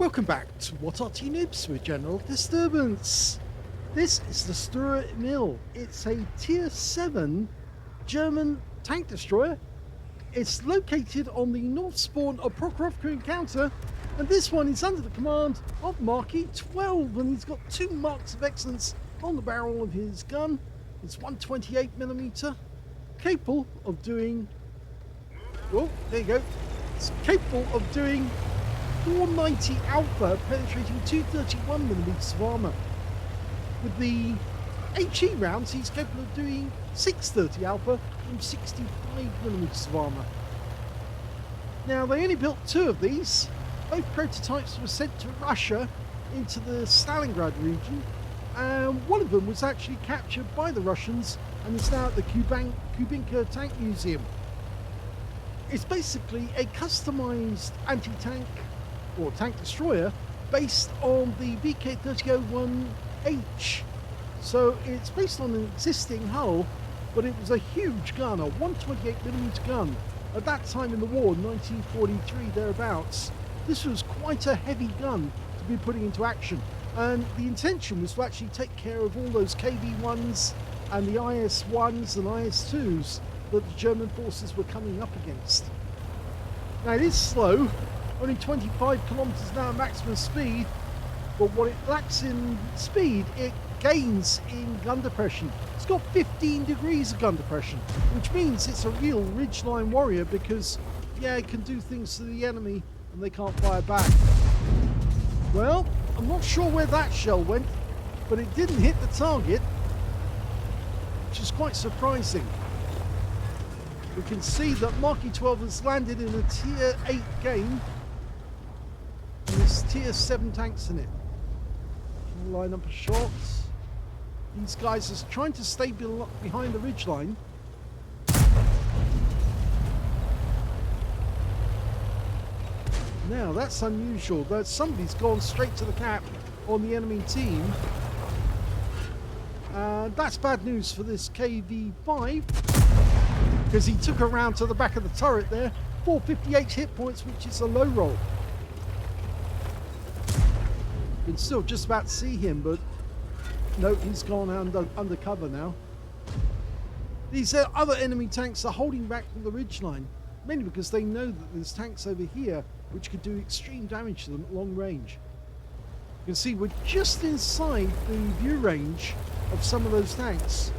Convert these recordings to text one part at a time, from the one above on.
Welcome back to What Arty Noobs with General Disturbance. This is the Sturer Emil. It's a Tier 7 German tank destroyer. It's located on the north spawn of Prokhorovka Encounter, and this one is under the command of marke12, and he's got 2 marks of excellence on the barrel of his gun. It's 128mm, capable of doing... Oh, there you go. It's capable of doing 490 alpha, penetrating 231mm of armor. With the HE rounds, he's capable of doing 630 alpha from 65mm of armor. Now, they only built 2 of these. Both prototypes were sent to Russia into the Stalingrad region, and one of them was actually captured by the Russians and is now at the Kubinka Tank Museum. It's basically a customized anti-tank or tank destroyer based on the VK3001H. So it's based on an existing hull, but it was a huge gun, a 128mm gun. At that time in the war, 1943 thereabouts, this was quite a heavy gun to be putting into action. And the intention was to actually take care of all those KV-1s and the IS-1s and IS-2s that the German forces were coming up against. Now, it is slow, only 25 kilometers an hour maximum speed, but what it lacks in speed, it gains in gun depression. It's got 15 degrees of gun depression, which means it's a real ridgeline warrior because, yeah, it can do things to the enemy and they can't fire back. Well, I'm not sure where that shell went, but it didn't hit the target, which is quite surprising. We can see that marke12 has landed in a Tier 8 game, and there's Tier 7 tanks in it. Line up a shot. These guys are trying to stay behind the ridgeline. Now, that's unusual, but somebody's gone straight to the cap on the enemy team. That's bad news for this KV-5, because he took her round to the back of the turret there. 458 hit points, which is a low roll. You can still just about see him, but no, he's gone under cover now. These other enemy tanks are holding back from the ridgeline, mainly because they know that there's tanks over here which could do extreme damage to them at long range. You can see we're just inside the view range of some of those tanks.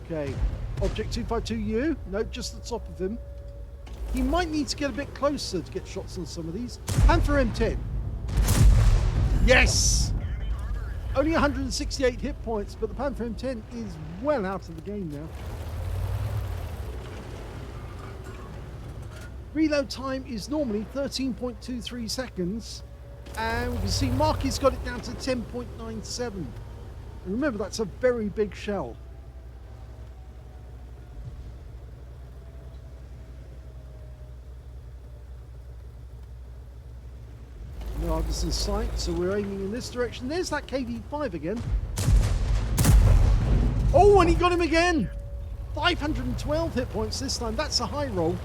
Okay, Object 252U, no, just the top of him. He might need to get a bit closer to get shots on some of these. Panther M10. Yes! Only 168 hit points, but the Panther M10 is well out of the game now. Reload time is normally 13.23 seconds, and we can see Marky's got it down to 10.97. And remember, that's a very big shell. No others in sight, so we're aiming in this direction. There's that KV-5 again. Oh, and he got him again! 512 hit points this time. That's a high roll.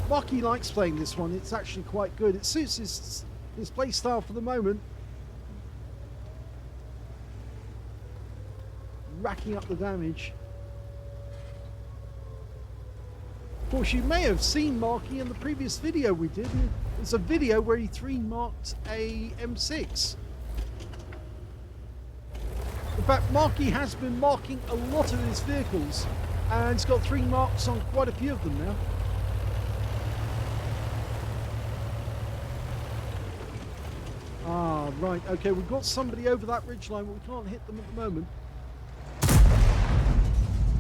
Marky likes playing this one. It's actually quite good. It suits his play style for the moment. Racking up the damage. Of course, you may have seen Marky in the previous video we did. It's a video where he 3-marked a M6. In fact, Marky has been marking a lot of his vehicles, and he's got 3 marks on quite a few of them now. Ah, right, okay, we've got somebody over that ridgeline, but we can't hit them at the moment.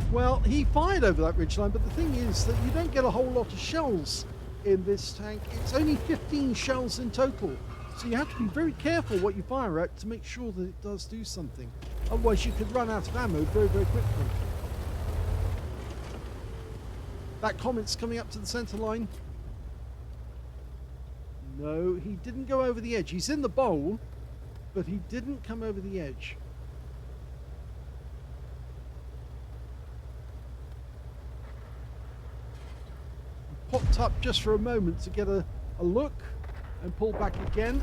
Well, he fired over that ridgeline, but the thing is that you don't get a whole lot of shells in this tank. It's only 15 shells in total, so you have to be very careful what you fire at to make sure that it does do something. Otherwise, you could run out of ammo very, very quickly. That Comet's coming up to the center line. No, he didn't go over the edge. He's in the bowl, but he didn't come over the edge. popped up just for a moment to get a look and pull back again.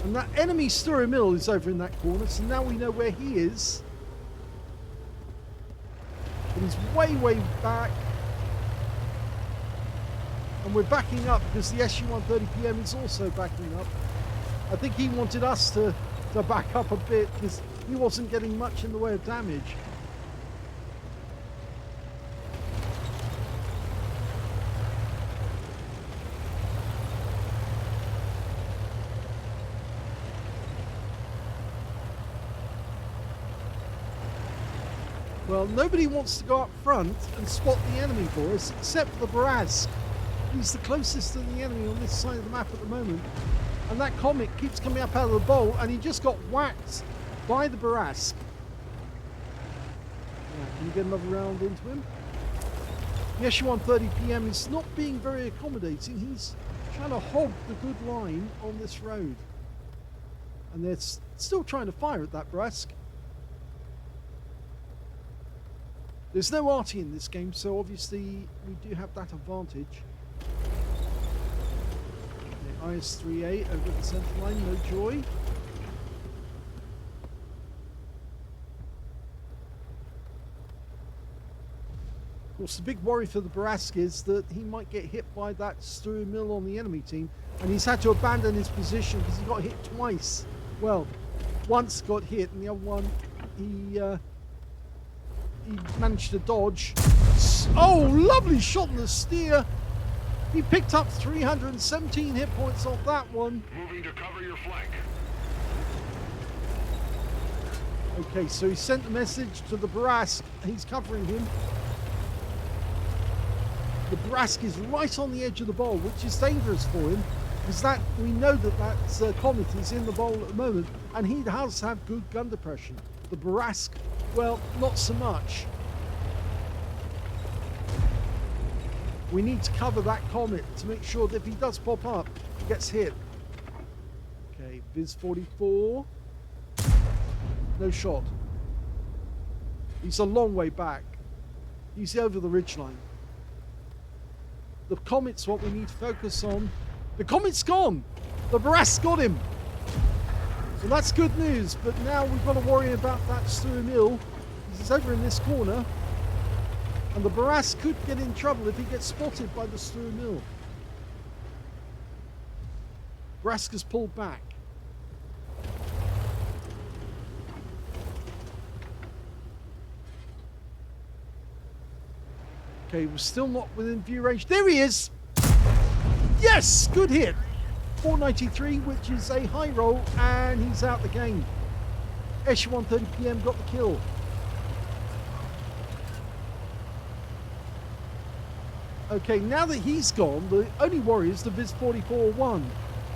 And that enemy Sturer Emil is over in that corner, so now we know where he is. But he's way, way back. And we're backing up because the SU-130PM is also backing up. I think he wanted us to back up a bit because he wasn't getting much in the way of damage. Well, nobody wants to go up front and spot the enemy for us except for the Barask. He's the closest to the enemy on this side of the map at the moment. And that comet keeps coming up out of the bowl, and he just got whacked by the Barask. Yeah, can you get another round into him? The SU-130PM is not being very accommodating. He's trying to hog the good line on this road. And they're still trying to fire at that Barask. There's no Arty in this game, so obviously we do have that advantage. Okay, IS-3A over the centre line, no joy. Of course, the big worry for the Barask is that he might get hit by that Sturer Emil on the enemy team, and he's had to abandon his position because he got hit twice. Well, once got hit, and the other one he managed to dodge. Oh, lovely shot in the steer. He picked up 317 hit points off that one. Moving to cover your flank. Okay, so he sent the message to the Barask. He's covering him. The Barask is right on the edge of the bowl, which is dangerous for him, because that we know that comet is in the bowl at the moment, and he does have good gun depression. The Barask, well, not so much. We need to cover that comet to make sure that if he does pop up, he gets hit. Okay, Viz 44. No shot. He's a long way back. He's over the ridgeline. The comet's what we need to focus on. The comet's gone! The Barask got him! So that's good news, but now we've got to worry about that Sturer Emil. He's over in this corner. And the Barask could get in trouble if he gets spotted by the Sturer Emil. Barask has pulled back. Okay, we're still not within view range. There he is! Yes! Good hit! 493, which is a high roll, and he's out the game. SU-130PM got the kill. Okay, now that he's gone, the only worry is the Viz 44-1.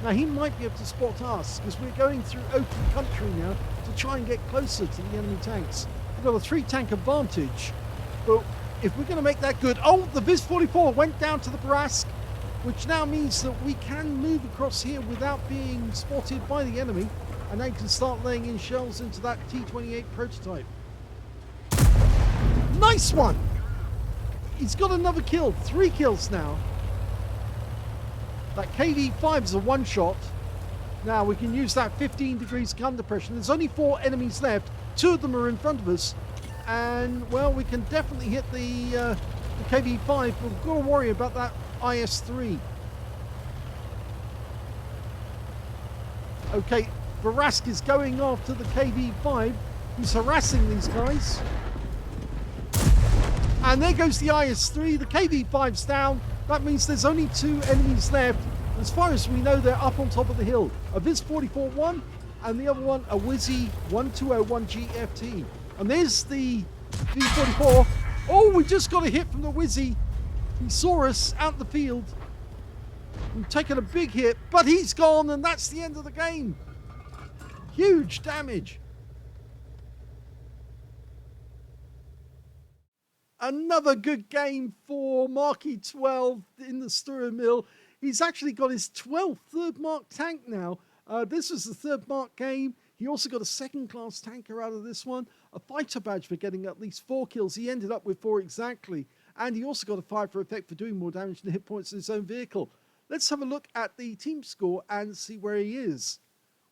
Now, he might be able to spot us, because we're going through open country now to try and get closer to the enemy tanks. We've got a 3-tank advantage, but if we're going to make that good... Oh, the Viz 44 went down to the Barask, which now means that we can move across here without being spotted by the enemy, and they can start laying in shells into that T-28 prototype. Nice one! He's got another kill. 3 kills now. That KV-5 is a one-shot. Now we can use that 15 degrees gun depression. There's only 4 enemies left. 2 of them are in front of us. And, well, we can definitely hit the KV-5, but we've got to worry about that IS-3. Okay, Barask is going after the KV-5. He's harassing these guys. And there goes the IS-3. The KV-5's down. That means there's only 2 enemies left. As far as we know, they're up on top of the hill. A Viz 44-1 and the other one, a Wizzy 1201 GFT. And there's the V44. Oh, we just got a hit from the Wizzy. He saw us out in the field. We've taken a big hit, but he's gone, and that's the end of the game. Huge damage. Another good game for marke12 in the Sturer Emil. He's actually got his 12th third mark tank now. This was the third mark game. He also got a second class tanker out of this one. A fighter badge for getting at least 4 kills. He ended up with 4 exactly. and he also got a fire for effect for doing more damage than hit points in his own vehicle. Let's have a look at the team score and see where he is.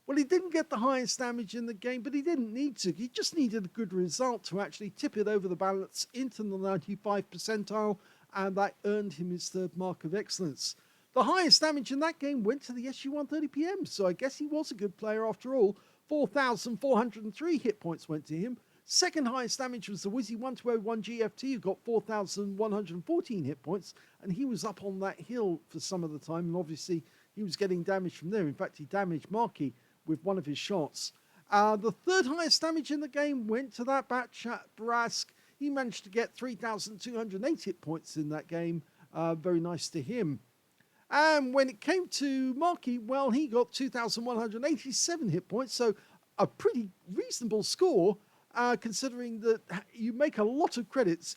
Well, he didn't get the highest damage in the game, but he didn't need to. He just needed a good result to actually tip it over the balance into the 95th percentile, and that earned him his third mark of excellence. The highest damage in that game went to the SU-130PM, so I guess he was a good player after all. 4,403 hit points went to him. Second highest damage was the Wizzy1201 GFT, who got 4,114 hit points, and he was up on that hill for some of the time, and obviously he was getting damage from there. In fact, he damaged Marky with one of his shots. The third highest damage in the game went to that Batchat Brask. He managed to get 3,208 hit points in that game. Very nice to him. And when it came to Marky, well, he got 2,187 hit points, so a pretty reasonable score, considering that you make a lot of credits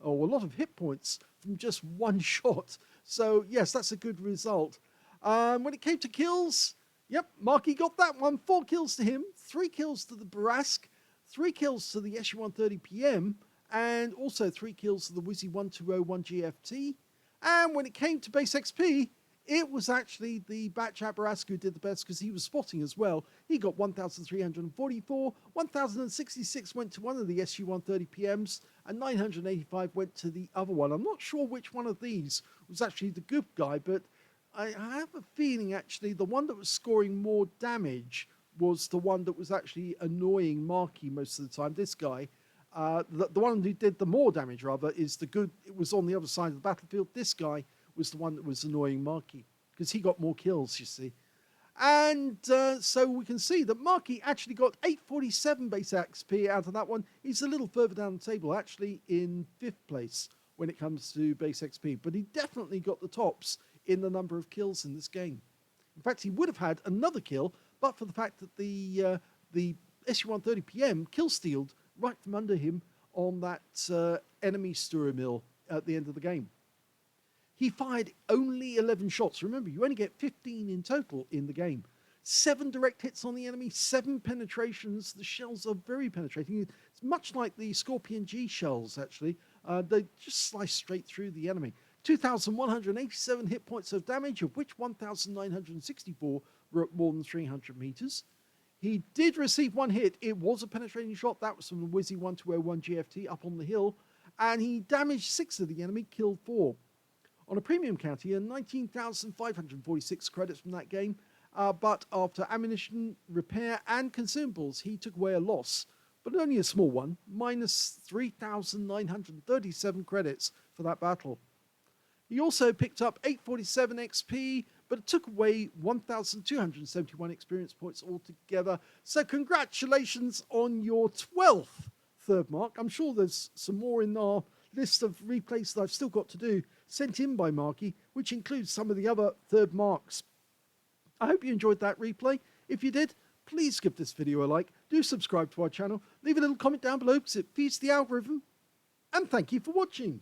or a lot of hit points from just one shot. So, yes, that's a good result. When it came to kills, yep, Marky got that one. 4 kills to him, 3 kills to the Brask, 3 kills to the SU-130PM, and also 3 kills to the Wizzy1201 GFT. And when it came to base XP, it was actually the Batchat Brask who did the best because he was spotting as well. He got 1,344, 1,066 went to one of the SU-130PMs, and 985 went to the other one. I'm not sure which one of these was actually the good guy, but I have a feeling actually the one that was scoring more damage was the one that was actually annoying Marky most of the time. This guy, the one who did the more damage rather, is the good. It was on the other side of the battlefield. This guy was the one that was annoying Marky because he got more kills, you see. And so we can see that Marky actually got 847 base XP out of that one. He's a little further down the table, actually in 5th place when it comes to base XP, but he definitely got the tops in the number of kills in this game. In fact, he would have had another kill, but for the fact that the SU-130PM kill-stealed right from under him on that enemy Sturer Emil at the end of the game. He fired only 11 shots. Remember, you only get 15 in total in the game. 7 direct hits on the enemy, 7 penetrations. The shells are very penetrating. It's much like the Scorpion G shells, actually. They just slice straight through the enemy. 2,187 hit points of damage, of which 1,964 were at more than 300 meters. He did receive 1 hit. It was a penetrating shot. That was from the Wizzy1201 GFT up on the hill. And he damaged 6 of the enemy, killed 4. On a premium count, he earned 19,546 credits from that game. But after ammunition, repair, and consumables, he took away a loss. But only a small one, minus 3,937 credits for that battle. He also picked up 847 XP, but it took away 1,271 experience points altogether. So congratulations on your 12th third mark. I'm sure there's some more in our list of replays that I've still got to do, sent in by Marky, which includes some of the other third marks. I hope you enjoyed that replay. If you did, please give this video a like, do subscribe to our channel, leave a little comment down below because it feeds the algorithm, and thank you for watching.